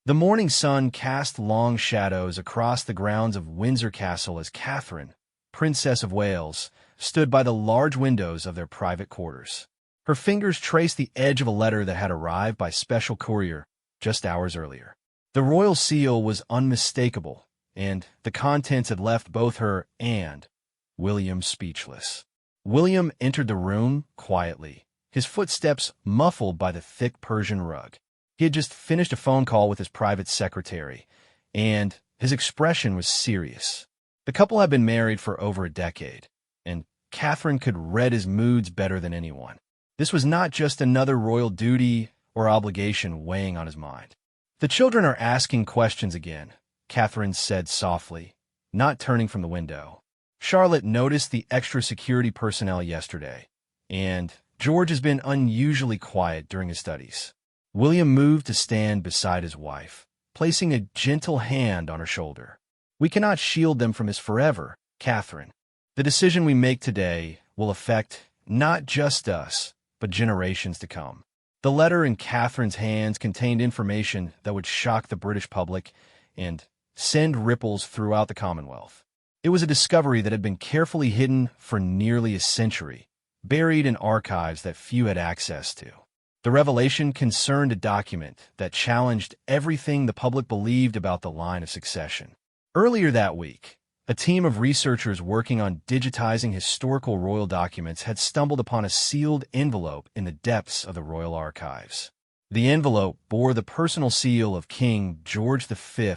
The morning sun cast long shadows across the grounds of Windsor Castle as Catherine, Princess of Wales, stood by the large windows of their private quarters. Her fingers traced the edge of a letter that had arrived by special courier just hours earlier. The royal seal was unmistakable, and the contents had left both her and William speechless. William entered the room quietly, his footsteps muffled by the thick Persian rug. He had just finished a phone call with his private secretary, and his expression was serious. The couple had been married for over a decade, and Catherine could read his moods better than anyone. This was not just another royal duty or obligation weighing on his mind. "The children are asking questions again," Catherine said softly, not turning from the window. "Charlotte noticed the extra security personnel yesterday, and George has been unusually quiet during his studies." William moved to stand beside his wife, placing a gentle hand on her shoulder. "We cannot shield them from this forever, Catherine. The decision we make today will affect not just us, but generations to come." The letter in Catherine's hands contained information that would shock the British public and send ripples throughout the Commonwealth. It was a discovery that had been carefully hidden for nearly a century, buried in archives that few had access to. The revelation concerned a document that challenged everything the public believed about the line of succession. Earlier that week, a team of researchers working on digitizing historical royal documents had stumbled upon a sealed envelope in the depths of the royal archives. The envelope bore the personal seal of King George V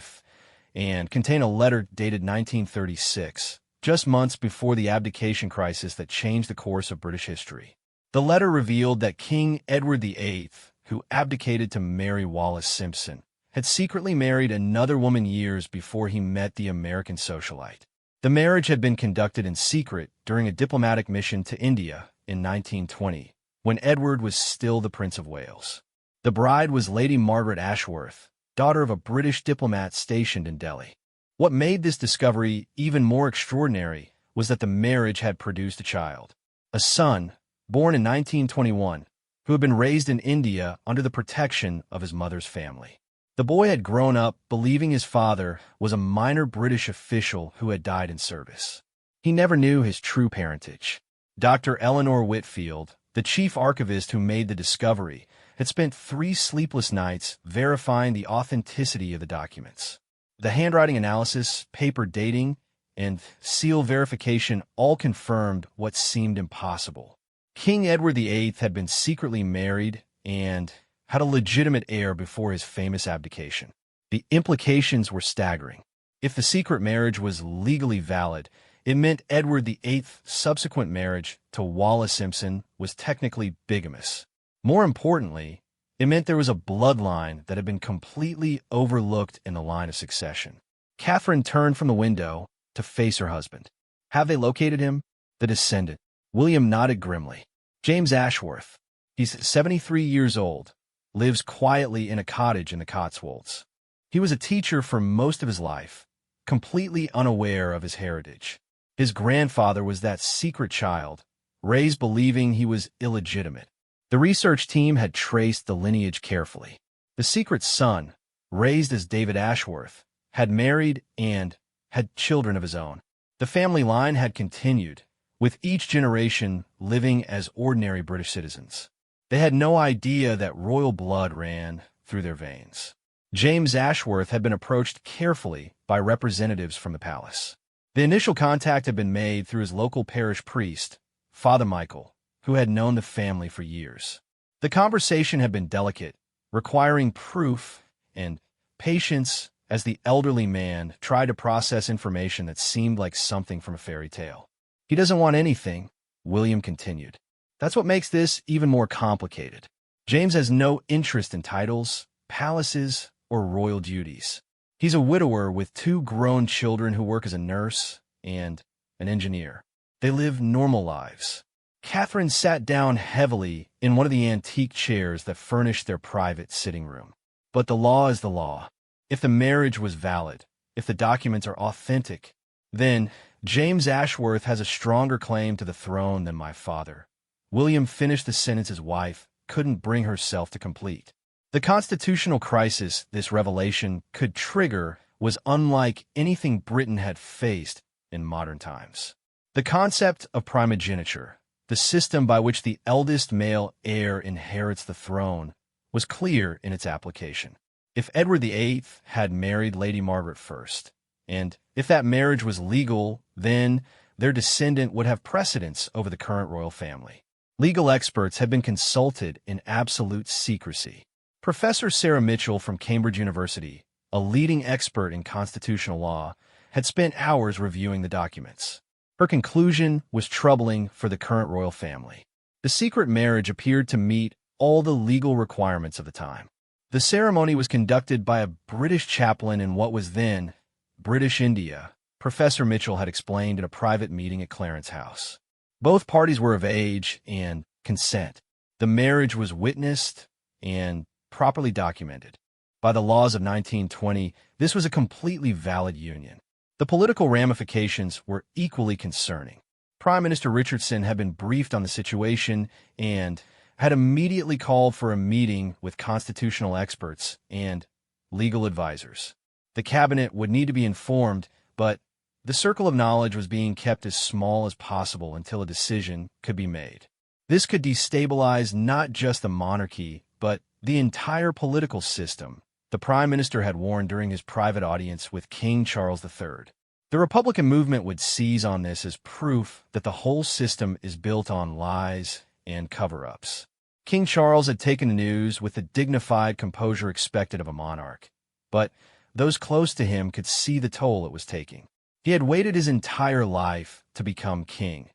and contained a letter dated 1936, just months before the abdication crisis that changed the course of British history. The letter revealed that King Edward VIII, who abdicated to marry Wallis Simpson, had secretly married another woman years before he met the American socialite. The marriage had been conducted in secret during a diplomatic mission to India in 1920, when Edward was still the Prince of Wales. The bride was Lady Margaret Ashworth, daughter of a British diplomat stationed in Delhi. What made this discovery even more extraordinary was that the marriage had produced a child, a son, born in 1921, who had been raised in India under the protection of his mother's family. The boy had grown up believing his father was a minor British official who had died in service. He never knew his true parentage. Dr. Eleanor Whitfield, the chief archivist who made the discovery, had spent 3 sleepless nights verifying the authenticity of the documents. The handwriting analysis, paper dating, and seal verification all confirmed what seemed impossible. King Edward VIII had been secretly married and had a legitimate heir before his famous abdication. The implications were staggering. If the secret marriage was legally valid, it meant Edward VIII's subsequent marriage to Wallis Simpson was technically bigamous. More importantly, it meant there was a bloodline that had been completely overlooked in the line of succession. Catherine turned from the window to face her husband. "Have they located him?" "The descendant." William nodded grimly. "James Ashworth. He's 73 years old, lives quietly in a cottage in the Cotswolds. He was a teacher for most of his life, completely unaware of his heritage. His grandfather was that secret child, raised believing he was illegitimate. The research team had traced the lineage carefully. The secret son, raised as David Ashworth, had married and had children of his own. The family line had continued, with each generation living as ordinary British citizens. They had no idea that royal blood ran through their veins. James Ashworth had been approached carefully by representatives from the palace. The initial contact had been made through his local parish priest, Father Michael, who had known the family for years. The conversation had been delicate, requiring proof and patience as the elderly man tried to process information that seemed like something from a fairy tale. "He doesn't want anything," William continued. "That's what makes this even more complicated. James has no interest in titles, palaces, or royal duties. He's a widower with 2 grown children who work as a nurse and an engineer. They live normal lives." Catherine sat down heavily in one of the antique chairs that furnished their private sitting room. "But the law is the law. If the marriage was valid, if the documents are authentic, then James Ashworth has a stronger claim to the throne than my father." William finished the sentence his wife couldn't bring herself to complete. The constitutional crisis this revelation could trigger was unlike anything Britain had faced in modern times. The concept of primogeniture, the system by which the eldest male heir inherits the throne, was clear in its application. If Edward VIII had married Lady Margaret first, and if that marriage was legal, then their descendant would have precedence over the current royal family. Legal experts had been consulted in absolute secrecy. Professor Sarah Mitchell from Cambridge University, a leading expert in constitutional law, had spent hours reviewing the documents. Her conclusion was troubling for the current royal family. The secret marriage appeared to meet all the legal requirements of the time. The ceremony was conducted by a British chaplain in what was then British India, Professor Mitchell had explained in a private meeting at Clarence House. Both parties were of age and consent. The marriage was witnessed and properly documented. By the laws of 1920, this was a completely valid union. The political ramifications were equally concerning. Prime Minister Richardson had been briefed on the situation and had immediately called for a meeting with constitutional experts and legal advisors. The cabinet would need to be informed, but the circle of knowledge was being kept as small as possible until a decision could be made. This could destabilize not just the monarchy, but the entire political system, the Prime Minister had warned during his private audience with King Charles III. The Republican movement would seize on this as proof that the whole system is built on lies and cover-ups. King Charles had taken the news with the dignified composure expected of a monarch, but those close to him could see the toll it was taking. He had waited his entire life to become king,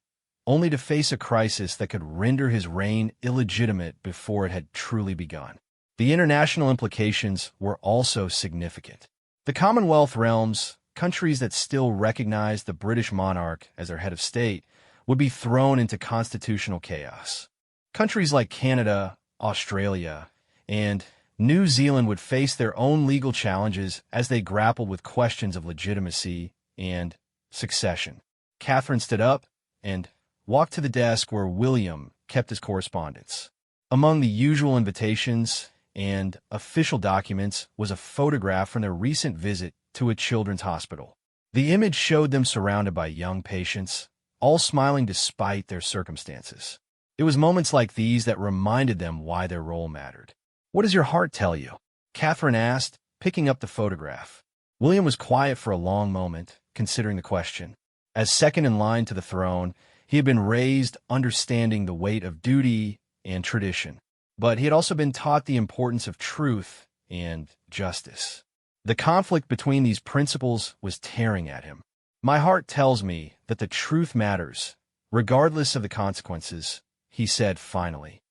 only to face a crisis that could render his reign illegitimate before it had truly begun. The international implications were also significant. The Commonwealth realms, countries that still recognized the British monarch as their head of state, would be thrown into constitutional chaos. Countries like Canada, Australia, and New Zealand would face their own legal challenges as they grappled with questions of legitimacy and succession. Catherine stood up and walked to the desk where William kept his correspondence. Among the usual invitations and official documents was a photograph from their recent visit to a children's hospital. The image showed them surrounded by young patients, all smiling despite their circumstances. It was moments like these that reminded them why their role mattered. "What does your heart tell you?" Catherine asked, picking up the photograph. William was quiet for a long moment, considering the question. As second in line to the throne, he had been raised understanding the weight of duty and tradition, but he had also been taught the importance of truth and justice. The conflict between these principles was tearing at him. "My heart tells me that the truth matters, regardless of the consequences," he said finally.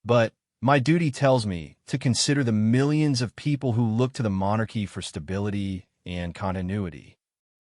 "But my duty tells me to consider the millions of people who look to the monarchy for stability and continuity."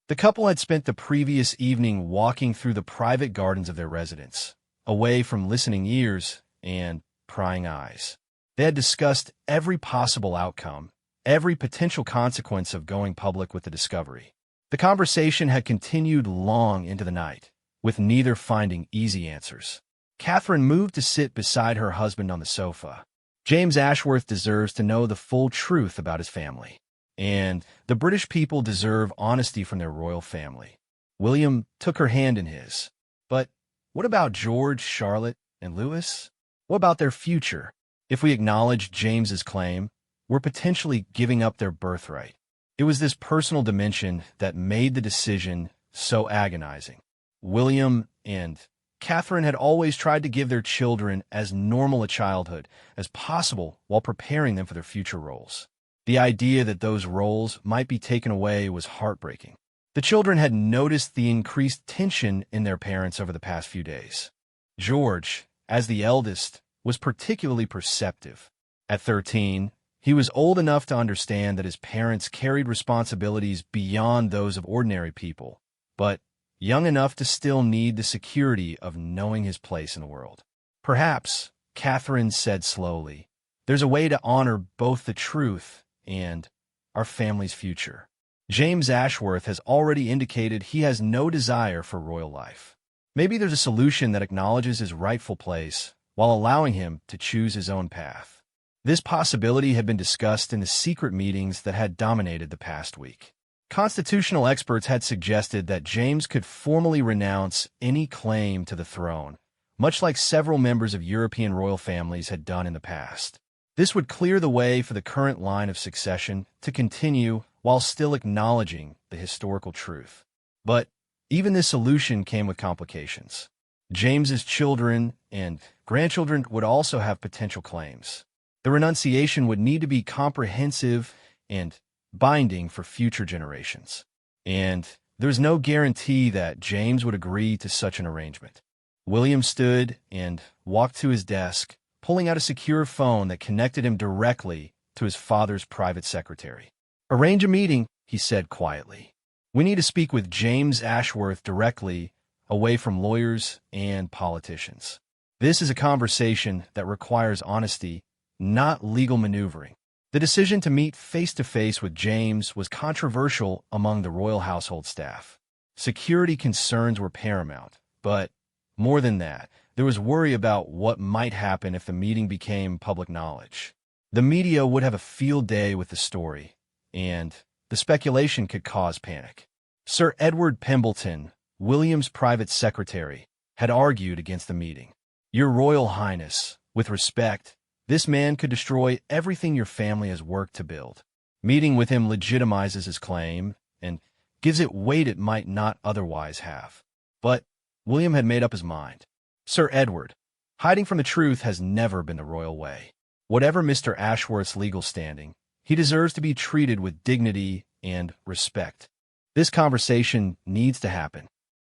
The couple had spent the previous evening walking through the private gardens of their residence, away from listening ears and prying eyes. They had discussed every possible outcome, every potential consequence of going public with the discovery. The conversation had continued long into the night, with neither finding easy answers. Catherine moved to sit beside her husband on the sofa. James Ashworth deserves to know the full truth about his family, and the British people deserve honesty from their royal family. William took her hand in his. "But what about George, Charlotte, and Louis? What about their future? If we acknowledge James's claim, we're potentially giving up their birthright." It was this personal dimension that made the decision so agonizing. William and Catherine had always tried to give their children as normal a childhood as possible while preparing them for their future roles. The idea that those roles might be taken away was heartbreaking. The children had noticed the increased tension in their parents over the past few days. George, as the eldest, was particularly perceptive. At 13, he was old enough to understand that his parents carried responsibilities beyond those of ordinary people, but young enough to still need the security of knowing his place in the world. "Perhaps," Catherine said slowly, "there's a way to honor both the truth and our family's future. James Ashworth has already indicated he has no desire for royal life. Maybe there's a solution that acknowledges his rightful place while allowing him to choose his own path." This possibility had been discussed in the secret meetings that had dominated the past week. Constitutional experts had suggested that James could formally renounce any claim to the throne, much like several members of European royal families had done in the past. This would clear the way for the current line of succession to continue while still acknowledging the historical truth. But even this solution came with complications. James's children and grandchildren would also have potential claims. The renunciation would need to be comprehensive and binding for future generations. And there's no guarantee that James would agree to such an arrangement. William stood and walked to his desk, pulling out a secure phone that connected him directly to his father's private secretary. "Arrange a meeting," he said quietly. "We need to speak with James Ashworth directly, away from lawyers and politicians. This is a conversation that requires honesty, not legal maneuvering." The decision to meet face-to-face with James was controversial among the royal household staff. Security concerns were paramount, but more than that, there was worry about what might happen if the meeting became public knowledge. The media would have a field day with the story, and the speculation could cause panic. Sir Edward Pembleton, William's private secretary, had argued against the meeting. "Your Royal Highness, with respect, this man could destroy everything your family has worked to build. Meeting with him legitimizes his claim and gives it weight it might not otherwise have." But William had made up his mind. "Sir Edward, hiding from the truth has never been the royal way. Whatever Mr. Ashworth's legal standing, he deserves to be treated with dignity and respect. This conversation needs to happen."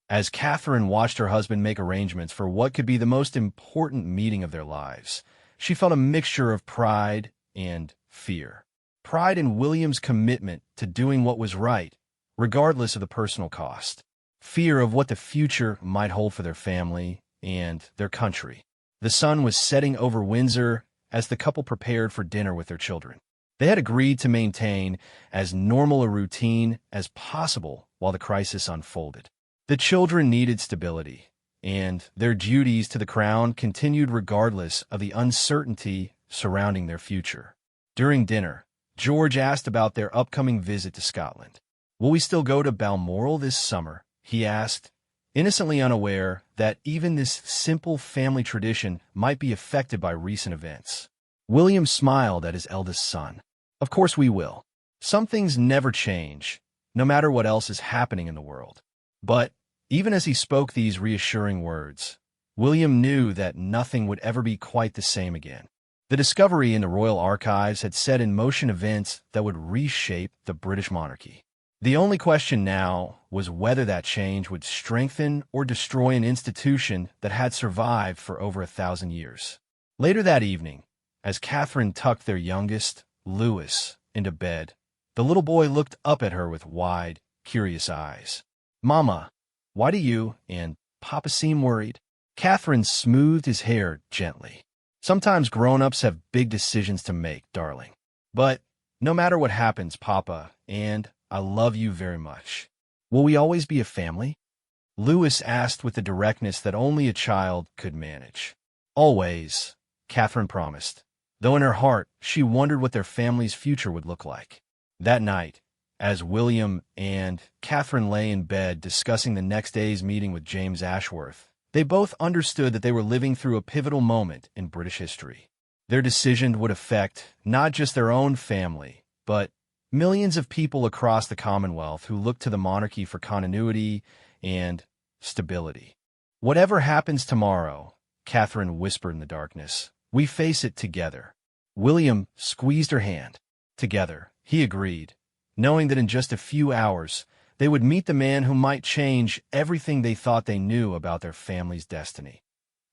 As Catherine watched her husband make arrangements for what could be the most important meeting of their lives, she felt a mixture of pride and fear. Pride in William's commitment to doing what was right, regardless of the personal cost. Fear of what the future might hold for their family and their country. The sun was setting over Windsor as the couple prepared for dinner with their children. They had agreed to maintain as normal a routine as possible while the crisis unfolded. The children needed stability, and their duties to the crown continued regardless of the uncertainty surrounding their future. During dinner, George asked about their upcoming visit to Scotland. "Will we still go to Balmoral this summer?" he asked, innocently unaware that even this simple family tradition might be affected by recent events. William smiled at his eldest son. "Of course we will. Some things never change, no matter what else is happening in the world." But even as he spoke these reassuring words, William knew that nothing would ever be quite the same again. The discovery in the Royal Archives had set in motion events that would reshape the British monarchy. The only question now was whether that change would strengthen or destroy an institution that had survived for over 1,000 years. Later that evening, as Catherine tucked their youngest, Louis, into bed, the little boy looked up at her with wide, curious eyes. "Mama, why do you and Papa seem worried?" Catherine smoothed his hair gently. "Sometimes grown-ups have big decisions to make, darling. But no matter what happens, Papa, and I love you very much. Will we always be a family?" Louis asked with the directness that only a child could manage. "Always," Catherine promised, though in her heart she wondered what their family's future would look like. That night, as William and Catherine lay in bed discussing the next day's meeting with James Ashworth, they both understood that they were living through a pivotal moment in British history. Their decision would affect not just their own family, but millions of people across the Commonwealth who look to the monarchy for continuity and stability. "Whatever happens tomorrow," Catherine whispered in the darkness, "we face it together." William squeezed her hand. Together, he agreed, knowing that in just a few hours they would meet the man who might change everything they thought they knew about their family's destiny.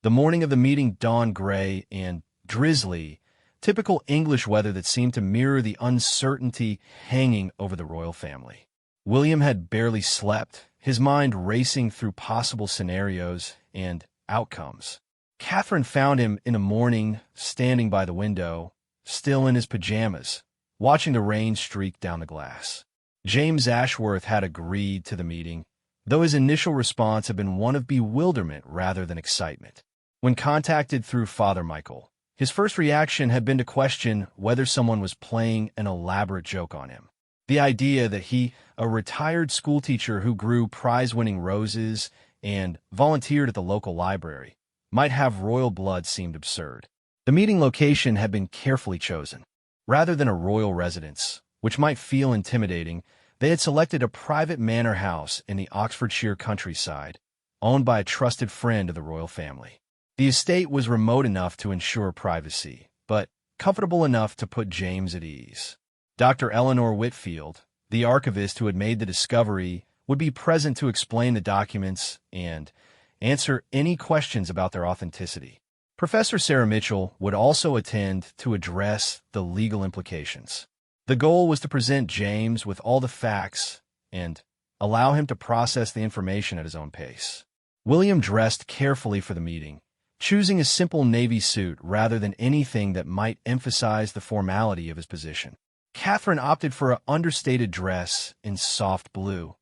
The morning of the meeting dawned gray and drizzly, typical English weather that seemed to mirror the uncertainty hanging over the royal family. William had barely slept, his mind racing through possible scenarios and outcomes. Catherine found him in the morning, standing by the window, still in his pajamas, watching the rain streak down the glass. James Ashworth had agreed to the meeting, though his initial response had been one of bewilderment rather than excitement. When contacted through Father Michael, His first reaction had been to question whether someone was playing an elaborate joke on him. The idea that he, a retired schoolteacher who grew prize-winning roses and volunteered at the local library, might have royal blood seemed absurd. The meeting location had been carefully chosen. Rather than a royal residence, which might feel intimidating, they had selected a private manor house in the Oxfordshire countryside, owned by a trusted friend of the royal family. The estate was remote enough to ensure privacy, but comfortable enough to put James at ease. Dr. Eleanor Whitfield, the archivist who had made the discovery, would be present to explain the documents and answer any questions about their authenticity. Professor Sarah Mitchell would also attend to address the legal implications. The goal was to present James with all the facts and allow him to process the information at his own pace. William dressed carefully for the meeting, choosing a simple navy suit rather than anything that might emphasize the formality of his position. Catherine opted for an understated dress in soft blue,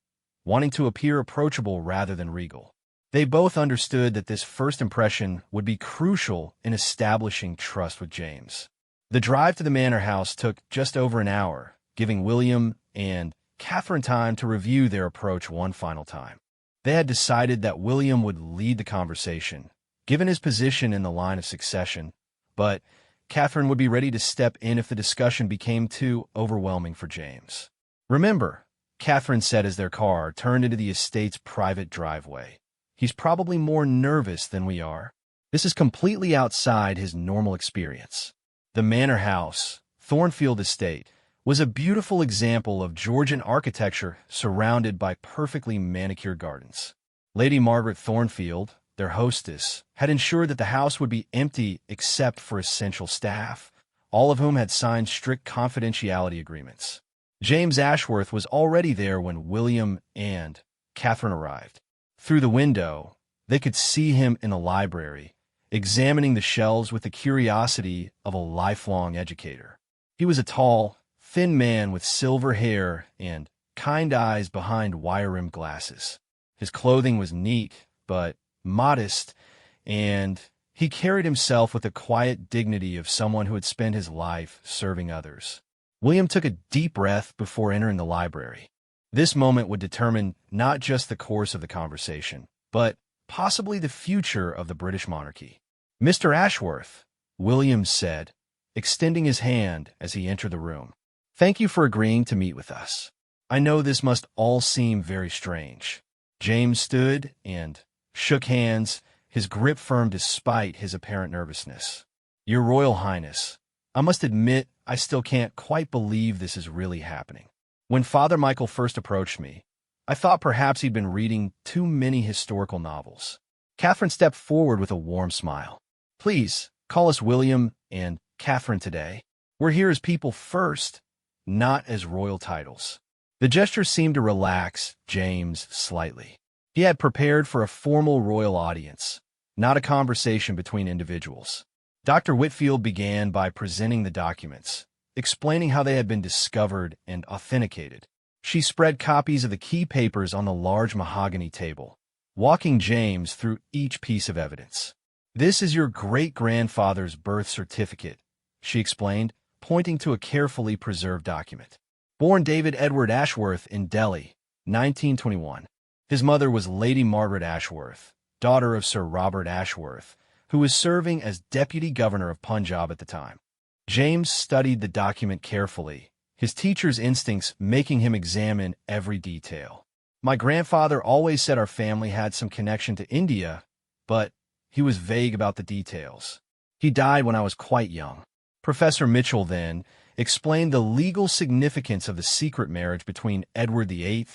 wanting to appear approachable rather than regal. They both understood that this first impression would be crucial in establishing trust with James. The drive to the manor house took just over an hour, giving William and Catherine time to review their approach one final time. They had decided that William would lead the conversation, given his position in the line of succession, but Catherine would be ready to step in if the discussion became too overwhelming for James. "Remember," Catherine said as their car turned into the estate's private driveway, "he's probably more nervous than we are. This is completely outside his normal experience." The manor house, Thornfield Estate, was a beautiful example of Georgian architecture surrounded by perfectly manicured gardens. Lady Margaret Thornfield, their hostess, had ensured that the house would be empty except for essential staff, all of whom had signed strict confidentiality agreements. James Ashworth was already there when William and Catherine arrived. Through the window, they could see him in the library, examining the shelves with the curiosity of a lifelong educator. He was a tall, thin man with silver hair and kind eyes behind wire-rimmed glasses. His clothing was neat, but modest, and he carried himself with the quiet dignity of someone who had spent his life serving others. William took a deep breath before entering the library. This moment would determine not just the course of the conversation, but possibly the future of the British monarchy. "Mr. Ashworth," William said, extending his hand as he entered the room. "Thank you for agreeing to meet with us. I know this must all seem very strange." James stood and shook hands, his grip firm despite his apparent nervousness. "Your Royal Highness, I must admit I still can't quite believe this is really happening. When Father Michael first approached me, I thought perhaps he'd been reading too many historical novels." Catherine stepped forward with a warm smile. "Please, call us William and Catherine today. We're here as people first, not as royal titles." The gesture seemed to relax James slightly. He had prepared for a formal royal audience, not a conversation between individuals. Dr. Whitfield began by presenting the documents, explaining how they had been discovered and authenticated. She spread copies of the key papers on the large mahogany table, walking James through each piece of evidence. "This is your great-grandfather's birth certificate," she explained, pointing to a carefully preserved document. "Born David Edward Ashworth in Delhi, 1921. His mother was Lady Margaret Ashworth, daughter of Sir Robert Ashworth, who was serving as Deputy Governor of Punjab at the time." James studied the document carefully, his teacher's instincts making him examine every detail. "My grandfather always said our family had some connection to India, but he was vague about the details. He died when I was quite young." Professor Mitchell then explained the legal significance of the secret marriage between Edward VIII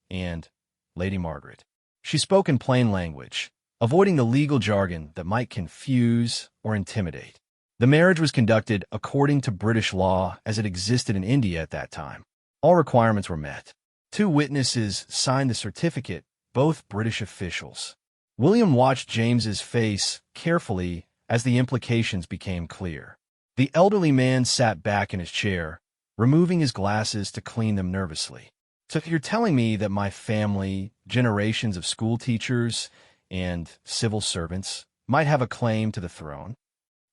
and Lady Margaret. She spoke in plain language, avoiding the legal jargon that might confuse or intimidate. The marriage was conducted according to British law as it existed in India at that time. All requirements were met. 2 witnesses signed the certificate, both British officials. William watched James's face carefully as the implications became clear. The elderly man sat back in his chair, removing his glasses to clean them nervously. "So you're telling me that my family, generations of school teachers, and civil servants might have a claim to the throne?"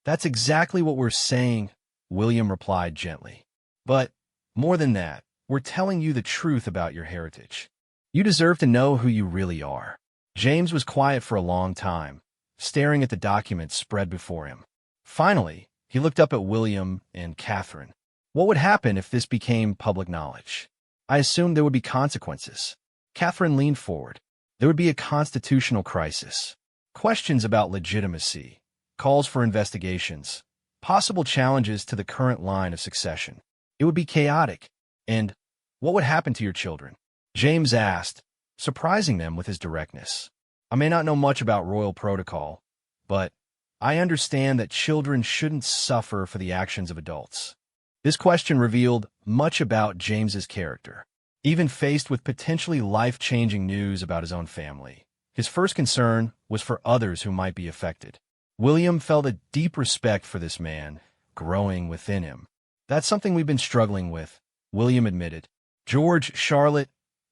That's exactly what we're saying, William replied gently. But more than that, we're telling you the truth about your heritage. You deserve to know who you really are. James was quiet for a long time, staring at the documents spread before him. Finally, he looked up at William and Catherine. What would happen if this became public knowledge? I assumed there would be consequences. Catherine leaned forward. There would be a constitutional crisis. Questions about legitimacy, calls for investigations, possible challenges to the current line of succession. It would be chaotic. And what would happen to your children? James asked, surprising them with his directness. I may not know much about royal protocol, but I understand that children shouldn't suffer for the actions of adults. This question revealed much about James's character. Even faced with potentially life-changing news about his own family, his first concern was for others who might be affected. William felt a deep respect for this man, growing within him. That's something we've been struggling with, William admitted. George, Charlotte,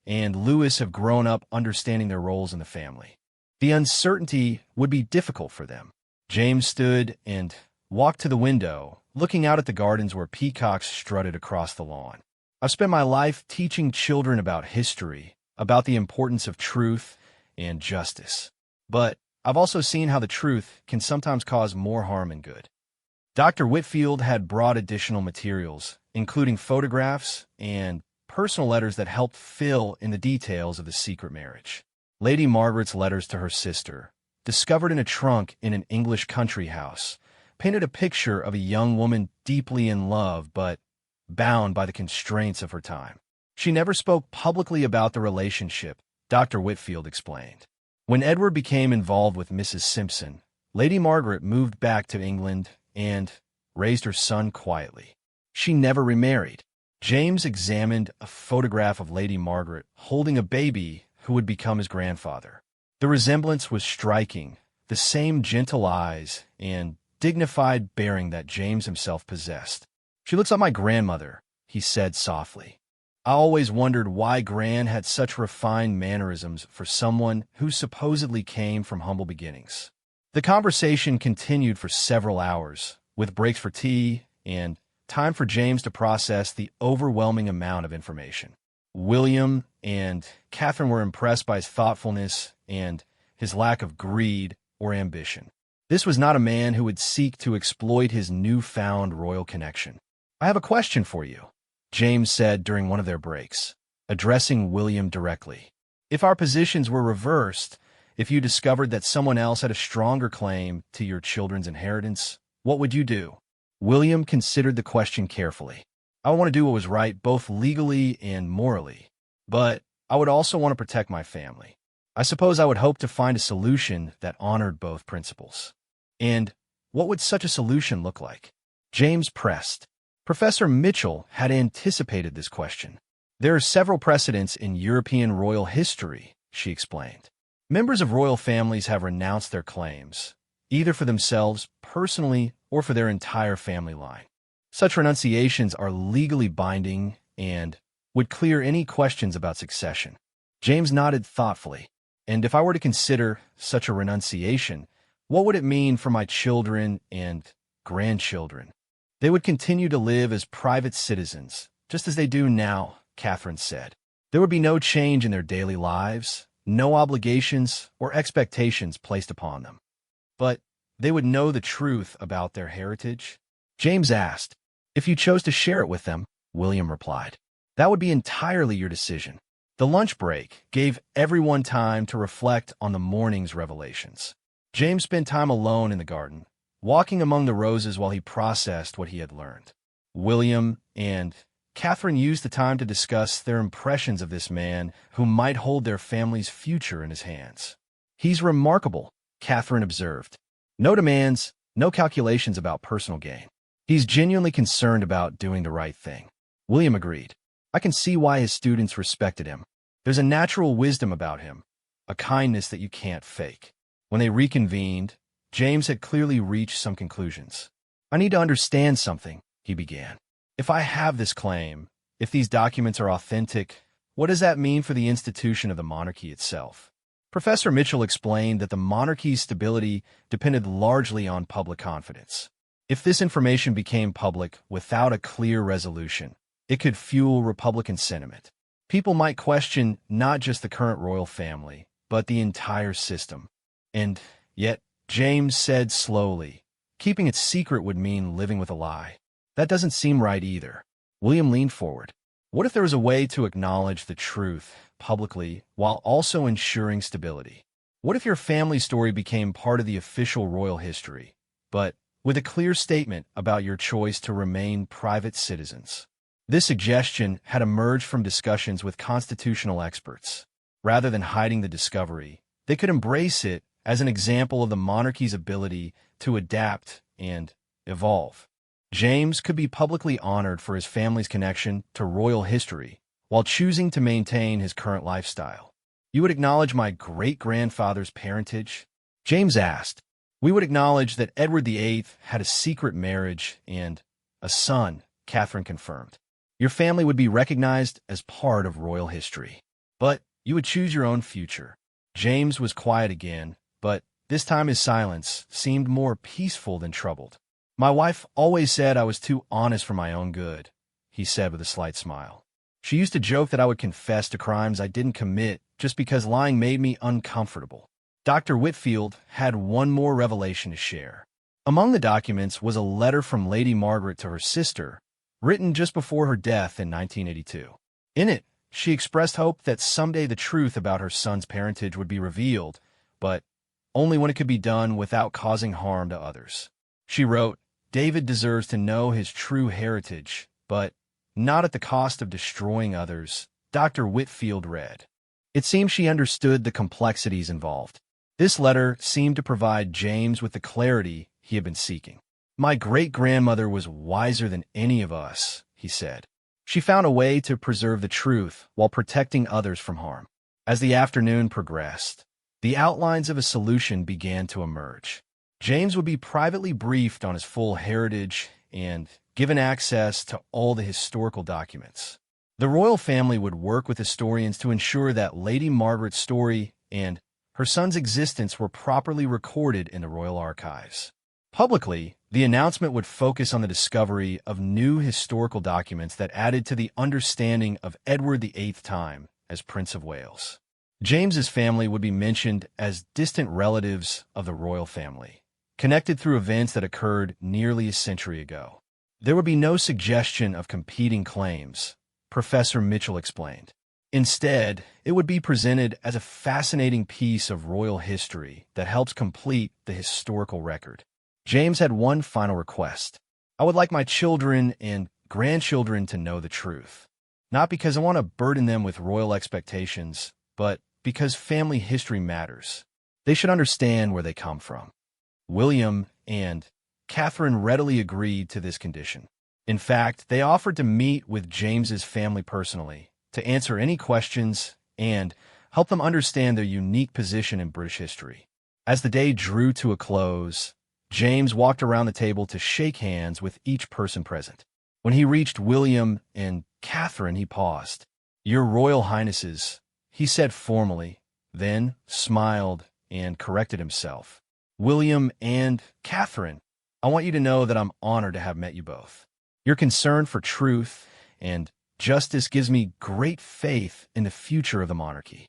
and Louis have grown up understanding their roles in the family. The uncertainty would be difficult for them. James stood and walked to the window, looking out at the gardens where peacocks strutted across the lawn. I've spent my life teaching children about history, about the importance of truth and justice. But I've also seen how the truth can sometimes cause more harm than good. Dr. Whitfield had brought additional materials, including photographs and personal letters that helped fill in the details of the secret marriage. Lady Margaret's letters to her sister, discovered in a trunk in an English country house, painted a picture of a young woman deeply in love but bound by the constraints of her time. She never spoke publicly about the relationship, Dr. Whitfield explained. When Edward became involved with Mrs. Simpson, Lady Margaret moved back to England and raised her son quietly. She never remarried. James examined a photograph of Lady Margaret holding a baby who would become his grandfather. The resemblance was striking, the same gentle eyes and dignified bearing that James himself possessed. She looks like my grandmother, he said softly. I always wondered why Gran had such refined mannerisms for someone who supposedly came from humble beginnings. The conversation continued for several hours, with breaks for tea and time for James to process the overwhelming amount of information. William and Catherine were impressed by his thoughtfulness and his lack of greed or ambition. This was not a man who would seek to exploit his newfound royal connection. I have a question for you, James said during one of their breaks, addressing William directly. If our positions were reversed, if you discovered that someone else had a stronger claim to your children's inheritance, what would you do? William considered the question carefully. I want to do what was right both legally and morally, but I would also want to protect my family. I suppose I would hope to find a solution that honored both principles. And what would such a solution look like? James pressed. Professor Mitchell had anticipated this question. There are several precedents in European royal history, she explained. Members of royal families have renounced their claims, either for themselves personally or for their entire family line. Such renunciations are legally binding and would clear any questions about succession. James nodded thoughtfully. And if I were to consider such a renunciation, what would it mean for my children and grandchildren? They would continue to live as private citizens, just as they do now, Catherine said. There would be no change in their daily lives, no obligations or expectations placed upon them. But they would know the truth about their heritage. James asked. If you chose to share it with them, William replied. That would be entirely your decision. The lunch break gave everyone time to reflect on the morning's revelations. James spent time alone in the garden, walking among the roses while he processed what he had learned. William and Catherine used the time to discuss their impressions of this man who might hold their family's future in his hands. He's remarkable, Catherine observed. No demands, no calculations about personal gain. He's genuinely concerned about doing the right thing. William agreed. I can see why his students respected him. There's a natural wisdom about him, a kindness that you can't fake. When they reconvened, James had clearly reached some conclusions. I need to understand something, he began. If I have this claim, if these documents are authentic, what does that mean for the institution of the monarchy itself? Professor Mitchell explained that the monarchy's stability depended largely on public confidence. If this information became public without a clear resolution, it could fuel Republican sentiment. People might question not just the current royal family, but the entire system. And yet, James said slowly, keeping it secret would mean living with a lie. That doesn't seem right either. William leaned forward. What if there was a way to acknowledge the truth publicly while also ensuring stability? What if your family story became part of the official royal history, but with a clear statement about your choice to remain private citizens? This suggestion had emerged from discussions with constitutional experts. Rather than hiding the discovery, they could embrace it as an example of the monarchy's ability to adapt and evolve. James could be publicly honored for his family's connection to royal history while choosing to maintain his current lifestyle. You would acknowledge my great-grandfather's parentage? James asked. We would acknowledge that Edward VIII had a secret marriage and a son, Catherine confirmed. Your family would be recognized as part of royal history. But you would choose your own future. James was quiet again, but this time his silence seemed more peaceful than troubled. My wife always said I was too honest for my own good, he said with a slight smile. She used to joke that I would confess to crimes I didn't commit just because lying made me uncomfortable. Dr. Whitfield had one more revelation to share. Among the documents was a letter from Lady Margaret to her sister, written just before her death in 1982. In it, she expressed hope that someday the truth about her son's parentage would be revealed, but only when it could be done without causing harm to others. She wrote, David deserves to know his true heritage, but not at the cost of destroying others, Dr. Whitfield read. It seemed she understood the complexities involved. This letter seemed to provide James with the clarity he had been seeking. My great-grandmother was wiser than any of us, he said. She found a way to preserve the truth while protecting others from harm. As the afternoon progressed, the outlines of a solution began to emerge. James would be privately briefed on his full heritage and given access to all the historical documents. The royal family would work with historians to ensure that Lady Margaret's story and her son's existence were properly recorded in the royal archives. Publicly, the announcement would focus on the discovery of new historical documents that added to the understanding of Edward VIII's time as Prince of Wales. James's family would be mentioned as distant relatives of the royal family, connected through events that occurred nearly a century ago. There would be no suggestion of competing claims, Professor Mitchell explained. Instead, it would be presented as a fascinating piece of royal history that helps complete the historical record. James had one final request. I would like my children and grandchildren to know the truth. Not because I want to burden them with royal expectations, but because family history matters. They should understand where they come from. William and Catherine readily agreed to this condition. In fact, they offered to meet with James's family personally, to answer any questions and help them understand their unique position in British history. As the day drew to a close, James walked around the table to shake hands with each person present. When he reached William and Catherine, he paused. Your Royal Highnesses, he said formally, then smiled and corrected himself. William and Catherine, I want you to know that I'm honored to have met you both. Your concern for truth and justice gives me great faith in the future of the monarchy.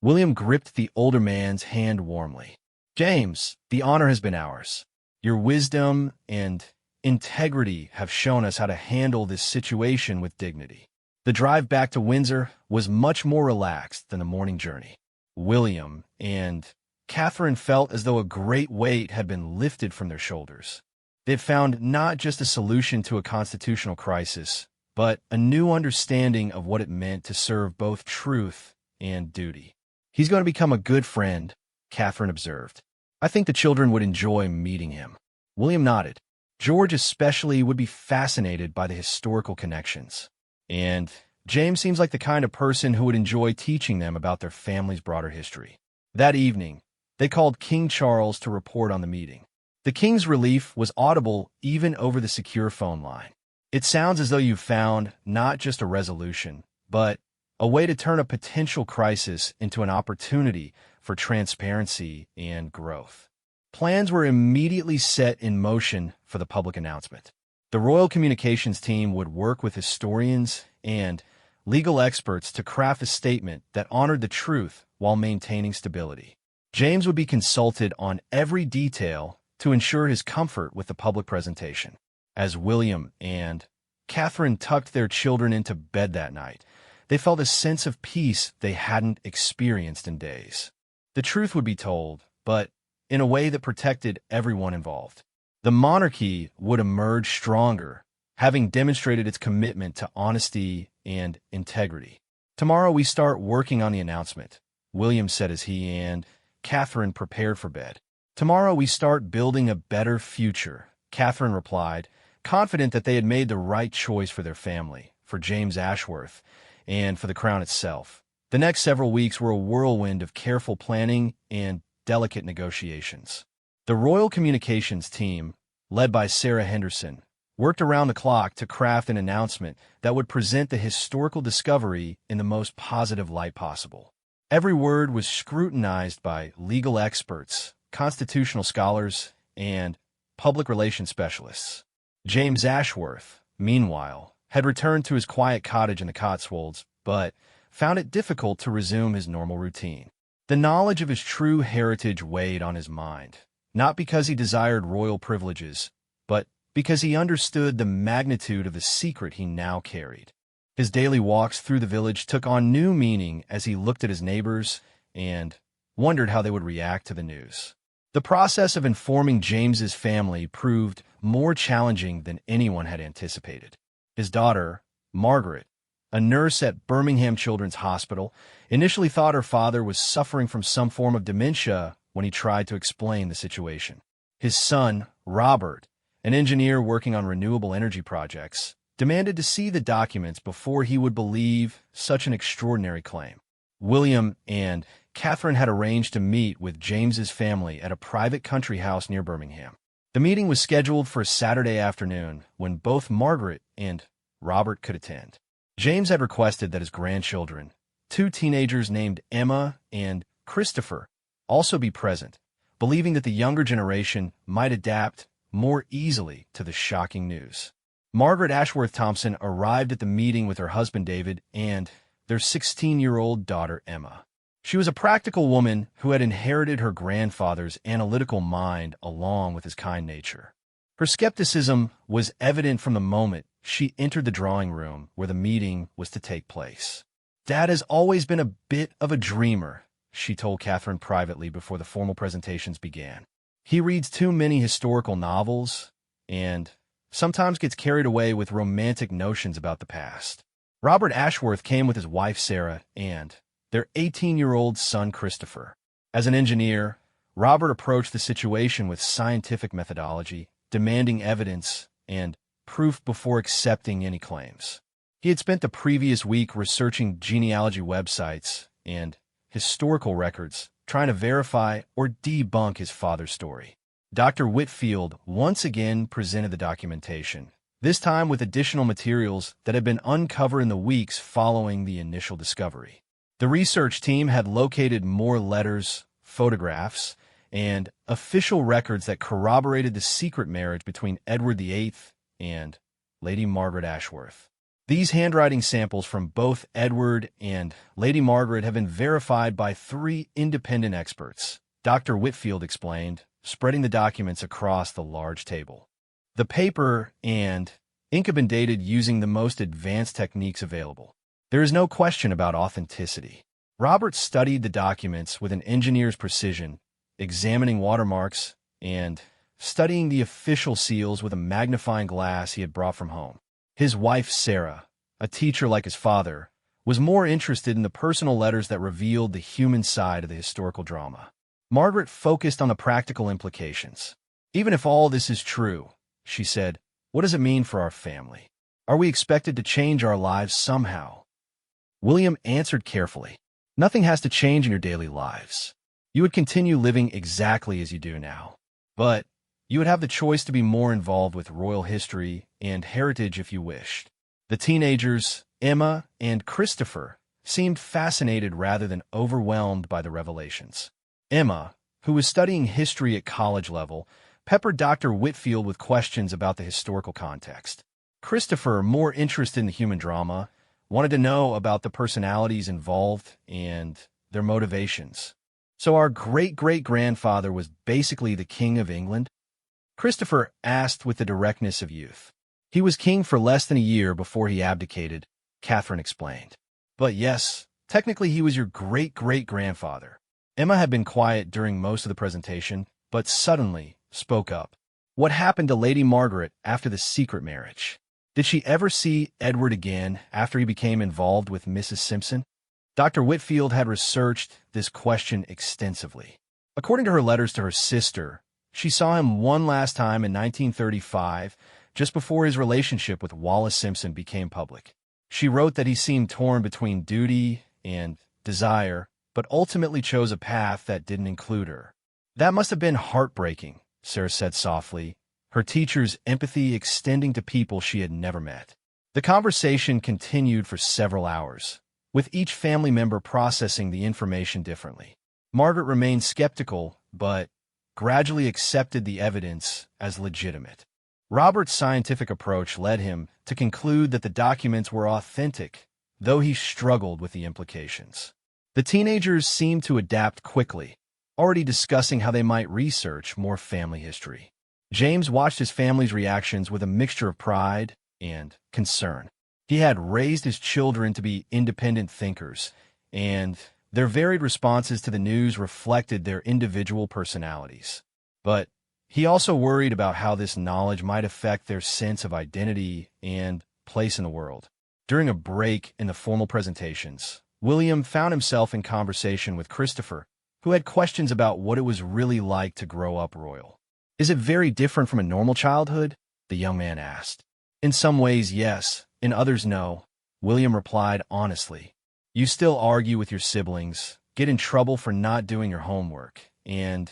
William gripped the older man's hand warmly. James, the honor has been ours. Your wisdom and integrity have shown us how to handle this situation with dignity. The drive back to Windsor was much more relaxed than the morning journey. William and Catherine felt as though a great weight had been lifted from their shoulders. They had found not just a solution to a constitutional crisis, but a new understanding of what it meant to serve both truth and duty. He's going to become a good friend, Catherine observed. I think the children would enjoy meeting him. William nodded. George especially would be fascinated by the historical connections. And James seems like the kind of person who would enjoy teaching them about their family's broader history. That evening, they called King Charles to report on the meeting. The king's relief was audible even over the secure phone line. It sounds as though you've found not just a resolution, but a way to turn a potential crisis into an opportunity for transparency and growth. Plans were immediately set in motion for the public announcement. The Royal Communications team would work with historians and legal experts to craft a statement that honored the truth while maintaining stability. James would be consulted on every detail to ensure his comfort with the public presentation. As William and Catherine tucked their children into bed that night, they felt a sense of peace they hadn't experienced in days. The truth would be told, but in a way that protected everyone involved. The monarchy would emerge stronger, having demonstrated its commitment to honesty and integrity. "Tomorrow we start working on the announcement," William said as he and Catherine prepared for bed. "Tomorrow we start building a better future," Catherine replied, confident that they had made the right choice for their family, for James Ashworth, and for the crown itself. The next several weeks were a whirlwind of careful planning and delicate negotiations. The Royal Communications team, led by Sarah Henderson, worked around the clock to craft an announcement that would present the historical discovery in the most positive light possible. Every word was scrutinized by legal experts, constitutional scholars, and public relations specialists. James Ashworth, meanwhile, had returned to his quiet cottage in the Cotswolds, but found it difficult to resume his normal routine. The knowledge of his true heritage weighed on his mind, not because he desired royal privileges, but because he understood the magnitude of the secret he now carried. His daily walks through the village took on new meaning as he looked at his neighbors and wondered how they would react to the news. The process of informing James's family proved more challenging than anyone had anticipated. His daughter, Margaret, a nurse at Birmingham Children's Hospital, initially thought her father was suffering from some form of dementia when he tried to explain the situation. His son, Robert, an engineer working on renewable energy projects, demanded to see the documents before he would believe such an extraordinary claim. William and Catherine had arranged to meet with James's family at a private country house near Birmingham. The meeting was scheduled for a Saturday afternoon when both Margaret and Robert could attend. James had requested that his grandchildren, two teenagers named Emma and Christopher, also be present, believing that the younger generation might adapt more easily to the shocking news. Margaret Ashworth Thompson arrived at the meeting with her husband David and their 16-year-old daughter Emma. She was a practical woman who had inherited her grandfather's analytical mind along with his kind nature. Her skepticism was evident from the moment she entered the drawing room where the meeting was to take place. "Dad has always been a bit of a dreamer," she told Catherine privately before the formal presentations began. "He reads too many historical novels and sometimes gets carried away with romantic notions about the past." Robert Ashworth came with his wife Sarah and their 18-year-old son Christopher. As an engineer, Robert approached the situation with scientific methodology, demanding evidence and proof before accepting any claims. He had spent the previous week researching genealogy websites and historical records, trying to verify or debunk his father's story. Dr. Whitfield once again presented the documentation, this time with additional materials that had been uncovered in the weeks following the initial discovery. The research team had located more letters, photographs, and official records that corroborated the secret marriage between Edward VIII and Lady Margaret Ashworth. These handwriting samples from both Edward and Lady Margaret have been verified by 3 independent experts, Dr. Whitfield explained, spreading the documents across the large table. The paper and ink have been dated using the most advanced techniques available. There is no question about authenticity. Robert studied the documents with an engineer's precision, examining watermarks and studying the official seals with a magnifying glass he had brought from home. His wife, Sarah, a teacher like his father, was more interested in the personal letters that revealed the human side of the historical drama. Margaret focused on the practical implications. "Even if all this is true," she said, "what does it mean for our family? Are we expected to change our lives somehow?" William answered carefully, "Nothing has to change in your daily lives. You would continue living exactly as you do now. But you would have the choice to be more involved with royal history and heritage if you wished." The teenagers, Emma and Christopher, seemed fascinated rather than overwhelmed by the revelations. Emma, who was studying history at college level, peppered Dr. Whitfield with questions about the historical context. Christopher, more interested in the human drama, wanted to know about the personalities involved and their motivations. So our great-great-grandfather was basically the King of England? Christopher asked with the directness of youth. He was king for less than a year before he abdicated, Catherine explained. But yes, technically he was your great-great-grandfather. Emma had been quiet during most of the presentation, but suddenly spoke up. What happened to Lady Margaret after the secret marriage? Did she ever see Edward again after he became involved with Mrs. Simpson? Dr. Whitfield had researched this question extensively. According to her letters to her sister, she saw him one last time in 1935, just before his relationship with Wallis Simpson became public. She wrote that he seemed torn between duty and desire, but ultimately chose a path that didn't include her. That must have been heartbreaking, Sarah said softly, her teacher's empathy extending to people she had never met. The conversation continued for several hours, with each family member processing the information differently. Margaret remained skeptical, but gradually accepted the evidence as legitimate. Robert's scientific approach led him to conclude that the documents were authentic, though he struggled with the implications. The teenagers seemed to adapt quickly, already discussing how they might research more family history. James watched his family's reactions with a mixture of pride and concern. He had raised his children to be independent thinkers, and their varied responses to the news reflected their individual personalities. But he also worried about how this knowledge might affect their sense of identity and place in the world. During a break in the formal presentations, William found himself in conversation with Christopher, who had questions about what it was really like to grow up royal. "Is it very different from a normal childhood?" the young man asked. "In some ways, yes. In others, no," William replied honestly. "You still argue with your siblings, get in trouble for not doing your homework, and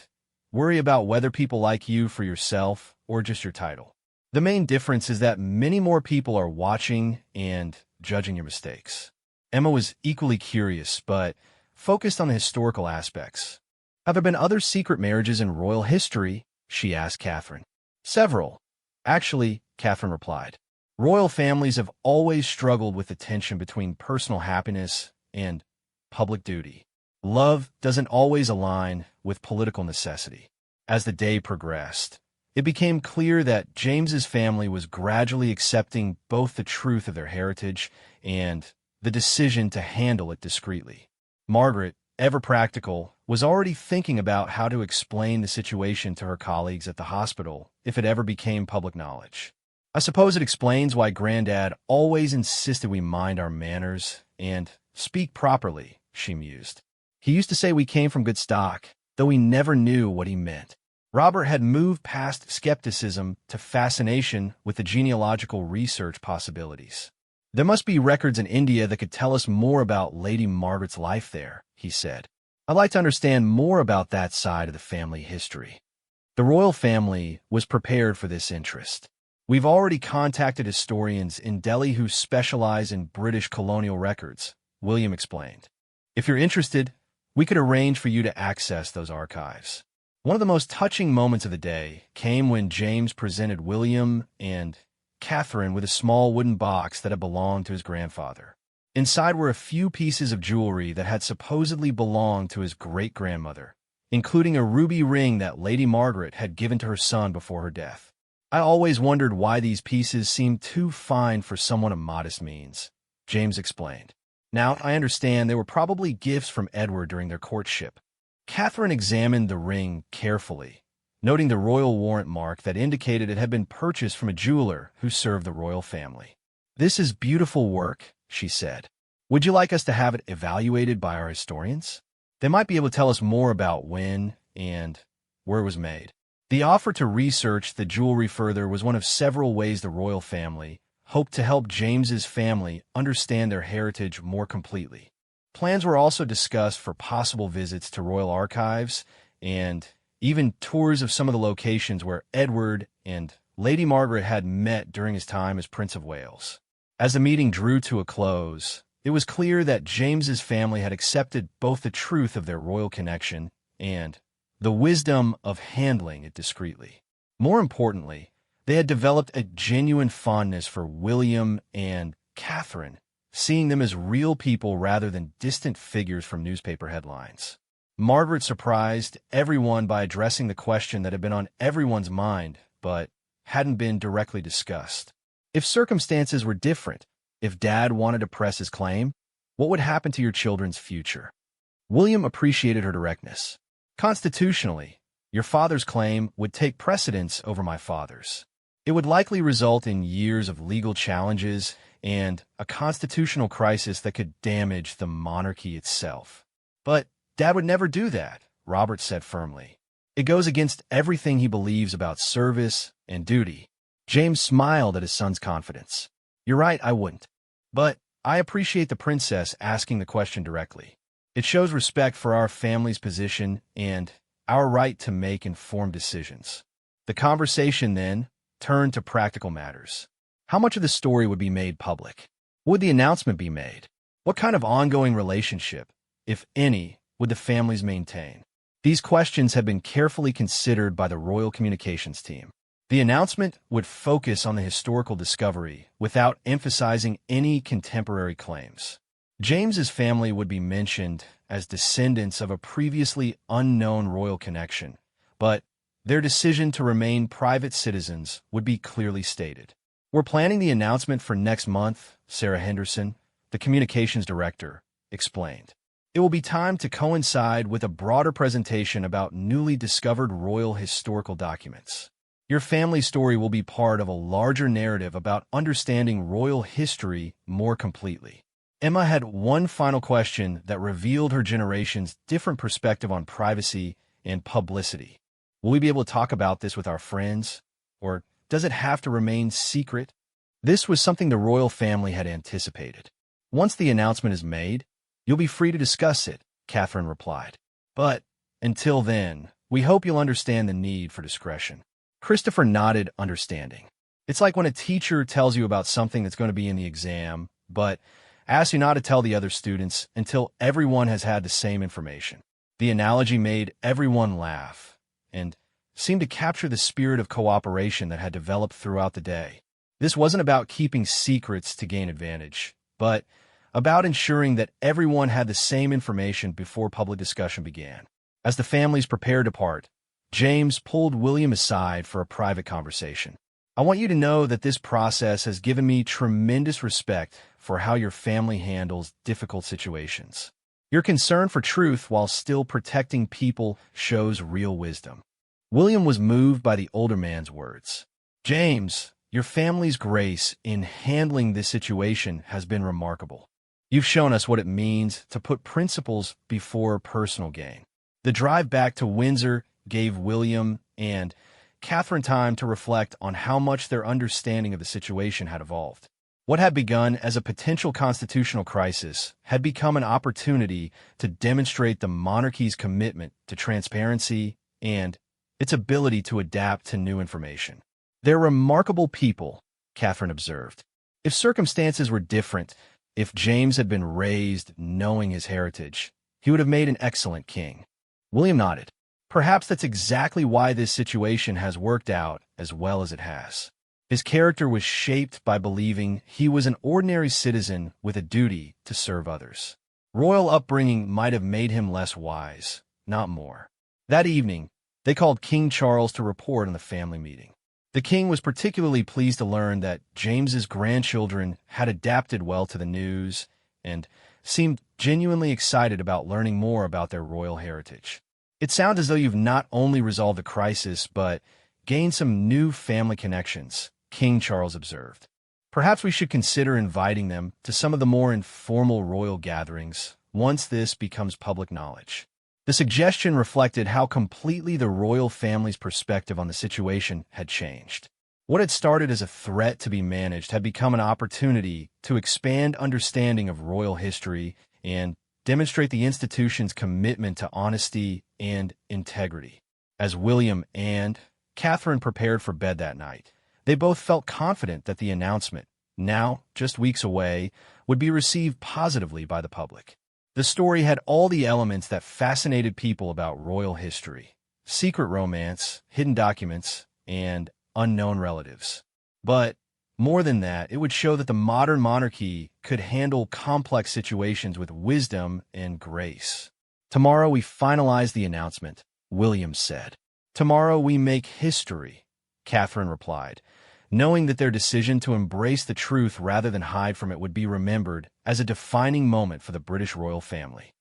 worry about whether people like you for yourself or just your title. The main difference is that many more people are watching and judging your mistakes." Emma was equally curious, but focused on the historical aspects. "Have there been other secret marriages in royal history?" she asked Catherine. "Several. Actually," Catherine replied. "Royal families have always struggled with the tension between personal happiness and public duty. Love doesn't always align with political necessity." As the day progressed, it became clear that James's family was gradually accepting both the truth of their heritage and the decision to handle it discreetly. Margaret, ever practical, was already thinking about how to explain the situation to her colleagues at the hospital if it ever became public knowledge. "I suppose it explains why Granddad always insisted we mind our manners and speak properly," she mused. "He used to say we came from good stock, though we never knew what he meant." Robert had moved past skepticism to fascination with the genealogical research possibilities. "There must be records in India that could tell us more about Lady Margaret's life there," he said. "I'd like to understand more about that side of the family history." The royal family was prepared for this interest. "We've already contacted historians in Delhi who specialize in British colonial records," William explained. "If you're interested, we could arrange for you to access those archives." One of the most touching moments of the day came when James presented William and Catherine with a small wooden box that had belonged to his grandfather. Inside were a few pieces of jewelry that had supposedly belonged to his great-grandmother, including a ruby ring that Lady Margaret had given to her son before her death. "I always wondered why these pieces seemed too fine for someone of modest means," James explained. "Now, I understand they were probably gifts from Edward during their courtship." Catherine examined the ring carefully, noting the royal warrant mark that indicated it had been purchased from a jeweler who served the royal family. "This is beautiful work," she said. "Would you like us to have it evaluated by our historians? They might be able to tell us more about when and where it was made." The offer to research the jewelry further was one of several ways the royal family hoped to help James's family understand their heritage more completely. Plans were also discussed for possible visits to royal archives and even tours of some of the locations where Edward and Lady Margaret had met during his time as Prince of Wales. As the meeting drew to a close, it was clear that James's family had accepted both the truth of their royal connection and the wisdom of handling it discreetly. More importantly, they had developed a genuine fondness for William and Catherine, seeing them as real people rather than distant figures from newspaper headlines. Margaret surprised everyone by addressing the question that had been on everyone's mind, but hadn't been directly discussed. If circumstances were different, if Dad wanted to press his claim, what would happen to your children's future? William appreciated her directness. Constitutionally, your father's claim would take precedence over my father's. It would likely result in years of legal challenges and a constitutional crisis that could damage the monarchy itself. But Dad would never do that, Robert said firmly. It goes against everything he believes about service and duty. James smiled at his son's confidence. You're right, I wouldn't. But I appreciate the princess asking the question directly. It shows respect for our family's position and our right to make informed decisions. The conversation then turned to practical matters. How much of the story would be made public? Would the announcement be made? What kind of ongoing relationship, if any, would the families maintain? These questions had been carefully considered by the royal communications team. The announcement would focus on the historical discovery without emphasizing any contemporary claims. James's family would be mentioned as descendants of a previously unknown royal connection, but their decision to remain private citizens would be clearly stated. We're planning the announcement for next month, Sarah Henderson, the communications director, explained. It will be timed to coincide with a broader presentation about newly discovered royal historical documents. Your family story will be part of a larger narrative about understanding royal history more completely. Emma had one final question that revealed her generation's different perspective on privacy and publicity. Will we be able to talk about this with our friends? Or does it have to remain secret? This was something the royal family had anticipated. Once the announcement is made, you'll be free to discuss it, Catherine replied. But until then, we hope you'll understand the need for discretion. Christopher nodded, understanding. It's like when a teacher tells you about something that's going to be in the exam, but asks you not to tell the other students until everyone has had the same information. The analogy made everyone laugh and seemed to capture the spirit of cooperation that had developed throughout the day. This wasn't about keeping secrets to gain advantage, but about ensuring that everyone had the same information before public discussion began. As the families prepared to part, James pulled William aside for a private conversation. I want you to know that this process has given me tremendous respect for how your family handles difficult situations. Your concern for truth while still protecting people shows real wisdom. William was moved by the older man's words. James, your family's grace in handling this situation has been remarkable. You've shown us what it means to put principles before personal gain. The drive back to Windsor gave William and Catherine time to reflect on how much their understanding of the situation had evolved. What had begun as a potential constitutional crisis had become an opportunity to demonstrate the monarchy's commitment to transparency and its ability to adapt to new information. They're remarkable people, Catherine observed. If circumstances were different, if James had been raised knowing his heritage, he would have made an excellent king. William nodded. Perhaps that's exactly why this situation has worked out as well as it has. His character was shaped by believing he was an ordinary citizen with a duty to serve others. Royal upbringing might have made him less wise, not more. That evening, they called King Charles to report on the family meeting. The king was particularly pleased to learn that James's grandchildren had adapted well to the news and seemed genuinely excited about learning more about their royal heritage. It sounds as though you've not only resolved the crisis, but gained some new family connections, King Charles observed. Perhaps we should consider inviting them to some of the more informal royal gatherings once this becomes public knowledge. The suggestion reflected how completely the royal family's perspective on the situation had changed. What had started as a threat to be managed had become an opportunity to expand understanding of royal history and demonstrate the institution's commitment to honesty and integrity. As William and Catherine prepared for bed that night, they both felt confident that the announcement, now just weeks away, would be received positively by the public. The story had all the elements that fascinated people about royal history. secret romance, hidden documents, and unknown relatives. But more than that, it would show that the modern monarchy could handle complex situations with wisdom and grace. Tomorrow we finalize the announcement, William said. Tomorrow we make history, Catherine replied, knowing that their decision to embrace the truth rather than hide from it would be remembered as a defining moment for the British royal family.